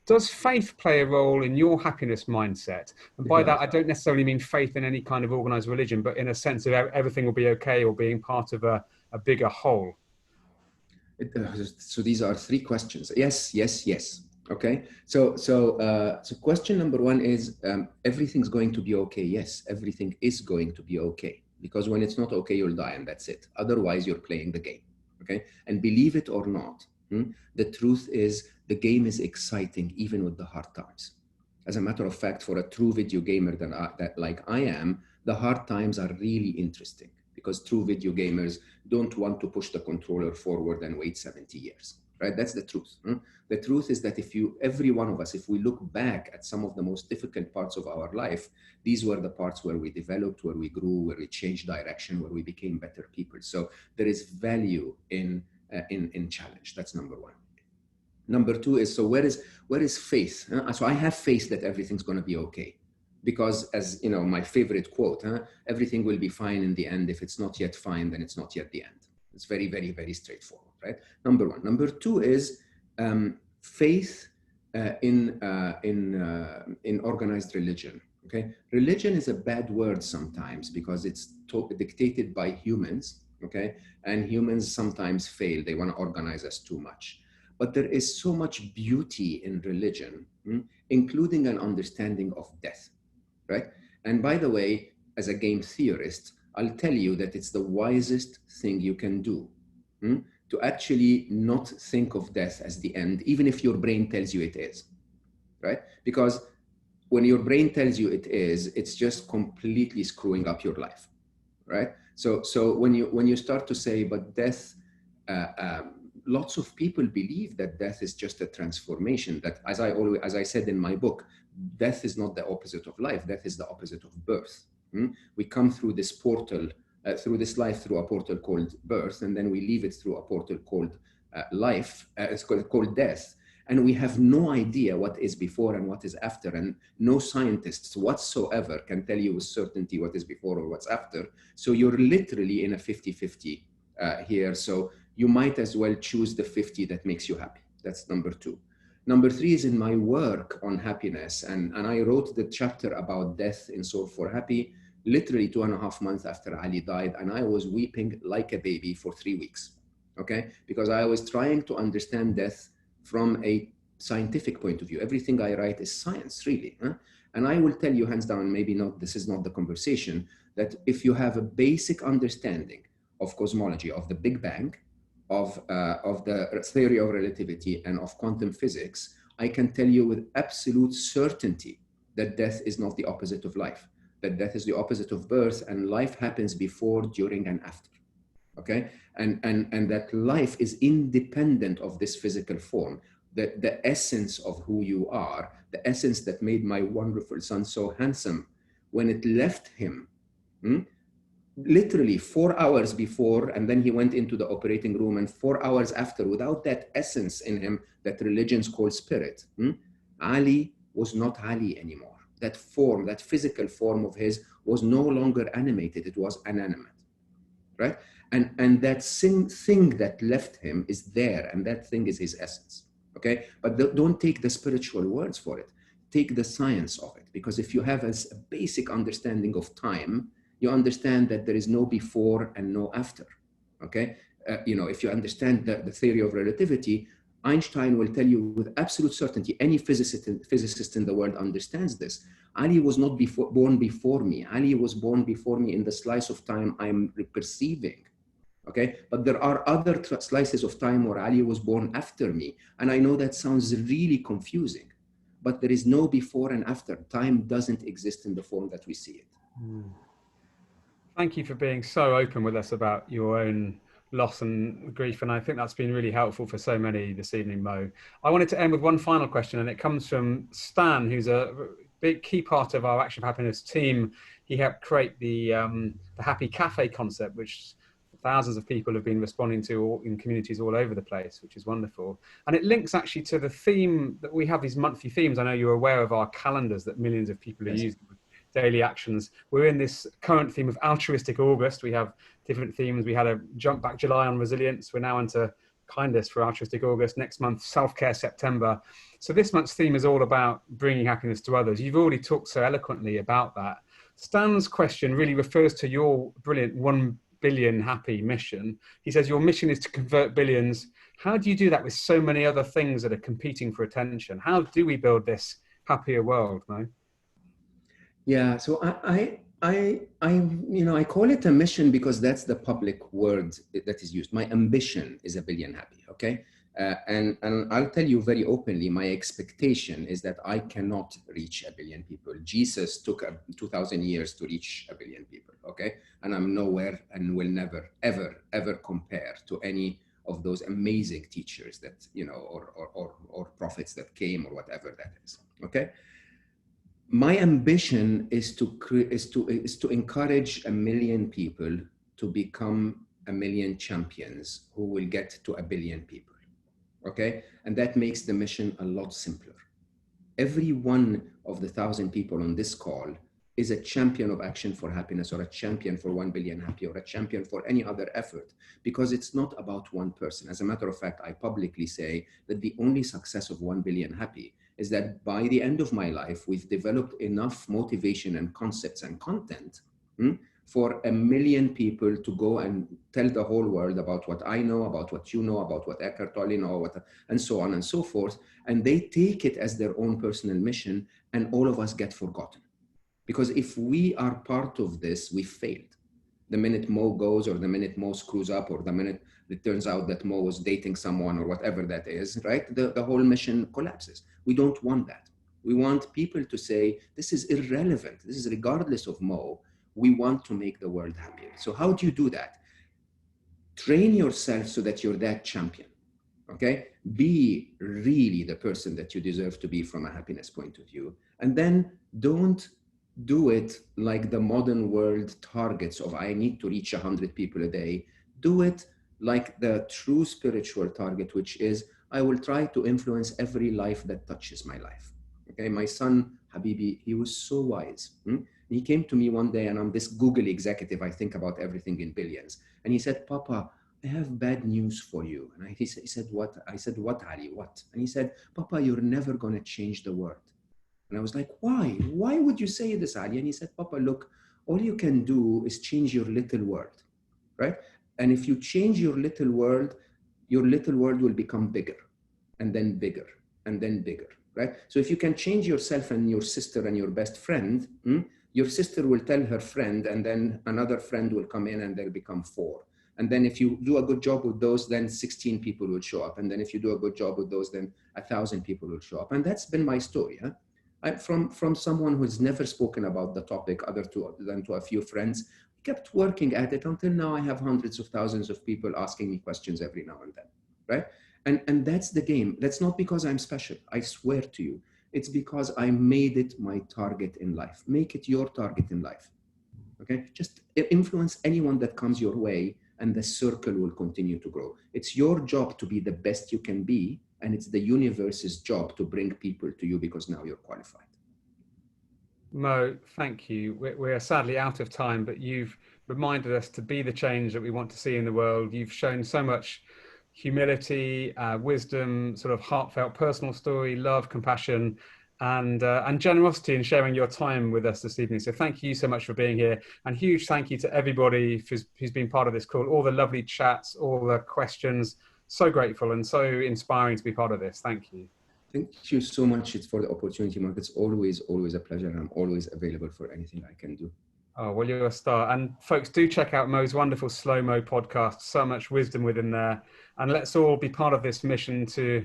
does faith play a role in your happiness mindset? And by that, I don't necessarily mean faith in any kind of organized religion, but in a sense of everything will be okay, or being part of a bigger whole. So these are three questions. Yes, yes, yes. Okay. So question number one is, everything's going to be okay. Yes, everything is going to be okay, because when it's not okay, you'll die, and that's it. Otherwise, you're playing the game. Okay. And believe it or not, the truth is the game is exciting even with the hard times. As a matter of fact, for a true video gamer like I am, the hard times are really interesting, because true video gamers don't want to push the controller forward and wait 70 years, right? That's the truth. The truth is that every one of us, if we look back at some of the most difficult parts of our life, these were the parts where we developed, where we grew, where we changed direction, where we became better people. So there is value in challenge. That's number one. Number two is, so where is faith? So I have faith that everything's going to be okay. Because, as you know, my favorite quote, everything will be fine in the end. If it's not yet fine, then it's not yet the end. It's very, very, very straightforward, right? Number one. Number two is faith in organized religion. Okay, religion is a bad word sometimes because it's dictated by humans. Okay, and humans sometimes fail. They want to organize us too much. But there is so much beauty in religion, including an understanding of death. Right? And by the way, as a game theorist, I'll tell you that it's the wisest thing you can do, to actually not think of death as the end, even if your brain tells you it is, right? Because when your brain tells you it is, it's just completely screwing up your life, right? So when you start to say, but death, lots of people believe that death is just a transformation, that as I said in my book, death is not the opposite of life. Death is the opposite of birth. We come through this portal, through this life, through a portal called birth, and then we leave it through a portal called life. It's called death. And we have no idea what is before and what is after. And no scientists whatsoever can tell you with certainty what is before or what's after. So you're literally in a 50-50 here. So you might as well choose the 50 that makes you happy. That's number two. Number three is in my work on happiness. And I wrote the chapter about death in Soul for Happy, literally 2.5 months after Ali died. And I was weeping like a baby for 3 weeks, okay? Because I was trying to understand death from a scientific point of view. Everything I write is science, really. And I will tell you hands down, maybe not, this is not the conversation, that if you have a basic understanding of cosmology, of the Big Bang, of the theory of relativity and of quantum physics, I can tell you with absolute certainty that death is not the opposite of life, that death is the opposite of birth, and life happens before, during, and after, okay? And that life is independent of this physical form, that the essence of who you are, the essence that made my wonderful son so handsome, when it left him, literally 4 hours before, and then he went into the operating room, and 4 hours after, without that essence in him that religions call spirit, Ali was not Ali anymore. That form, that physical form of his was no longer animated, it was inanimate, right? And that thing that left him is there, and that thing is his essence, okay? But don't take the spiritual words for it. Take the science of it, because if you have a basic understanding of time, you understand that there is no before and no after, okay? If you understand the theory of relativity, Einstein will tell you with absolute certainty, any physicist in the world understands this. Ali was not born before me. Ali was born before me in the slice of time I'm perceiving, okay? But there are other slices of time where Ali was born after me. And I know that sounds really confusing, but there is no before and after. Time doesn't exist in the form that we see it. Thank you for being so open with us about your own loss and grief, and I think that's been really helpful for so many this evening, Mo. I wanted to end with one final question, and it comes from Stan, who's a big key part of our Action for Happiness team. He helped create the Happy Cafe concept, which thousands of people have been responding to in communities all over the place, which is wonderful. And it links actually to the theme that we have, these monthly themes. I know you're aware of our calendars that millions of people are using. Daily actions. We're in this current theme of altruistic August. We have different themes. We had a jump back July on resilience. We're now into kindness for altruistic August. Next month, self-care September. So this month's theme is all about bringing happiness to others. You've already talked so eloquently about that. Stan's question really refers to your brilliant 1 billion happy mission. He says your mission is to convert billions. How do you do that with so many other things that are competing for attention? How do we build this happier world, Mo? Yeah, so I call it a mission because that's the public word that is used. My ambition is 1 billion happy, okay? And I'll tell you very openly, my expectation is that I cannot reach 1 billion people. Jesus took 2,000 years to reach 1 billion people, okay? And I'm nowhere and will never, ever, ever compare to any of those amazing teachers that, or prophets that came or whatever that is, okay? My ambition is to encourage 1 million people to become 1 million champions who will get to 1 billion people, okay? And that makes the mission a lot simpler. Every one of the 1,000 people on this call is a champion of Action for Happiness, or a champion for 1 billion happy, or a champion for any other effort, because it's not about one person. As a matter of fact, I publicly say that the only success of 1 billion happy is that by the end of my life, we've developed enough motivation and concepts and content for 1 million people to go and tell the whole world about what I know, about what you know, about what Eckhart Tolle know, and so on and so forth. And they take it as their own personal mission, and all of us get forgotten. Because if we are part of this, we failed. The minute Mo goes, or the minute Mo screws up, or the minute it turns out that Mo was dating someone, or whatever that is, right? The whole mission collapses. We don't want that. We want people to say, this is irrelevant. This is regardless of Mo. We want to make the world happier. So how do you do that? Train yourself so that you're that champion, okay? Be really the person that you deserve to be from a happiness point of view. And then don't do it like the modern world targets of I need to reach 100 people a day. Do it like the true spiritual target, which is I will try to influence every life that touches my life. Okay, my son Habibi, he was so wise. He came to me one day, and I'm this Google executive. I think about everything in billions. And he said, Papa, I have bad news for you. And he said, what? I said, what, Ali, what? And he said, Papa, you're never going to change the world. And I was like, why? Why would you say this, Ali? And he said, Papa, look, all you can do is change your little world, right? And if you change your little world will become bigger, and then bigger, and then bigger, right? So if you can change yourself and your sister and your best friend, your sister will tell her friend, and then another friend will come in, and they'll become 4. And then if you do a good job with those, then 16 people will show up. And then if you do a good job with those, then 1,000 people will show up. And that's been my story, huh? From someone who's never spoken about the topic other than to a few friends, kept working at it until now I have hundreds of thousands of people asking me questions every now and then, right? And that's the game. That's not because I'm special, I swear to you. It's because I made it my target in life. Make it your target in life, okay? Just influence anyone that comes your way, and the circle will continue to grow. It's your job to be the best you can be, and it's the universe's job to bring people to you because now you're qualified. Mo, thank you. We're sadly out of time, but you've reminded us to be the change that we want to see in the world. You've shown so much humility, wisdom, sort of heartfelt personal story, love, compassion, and generosity in sharing your time with us this evening. So thank you so much for being here, and huge thank you to everybody who's been part of this call, all the lovely chats, all the questions. So grateful and so inspiring to be part of this. Thank you. Thank you so much for the opportunity, Mark. It's always a pleasure, and I'm always available for anything I can do. Oh, well, you're a star. And folks, do check out Mo's wonderful Slow Mo podcast. So much wisdom within there. And let's all be part of this mission to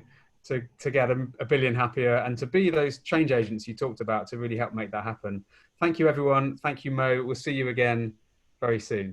get a billion happier and to be those change agents you talked about to really help make that happen. Thank you, everyone. Thank you, Mo. We'll see you again very soon.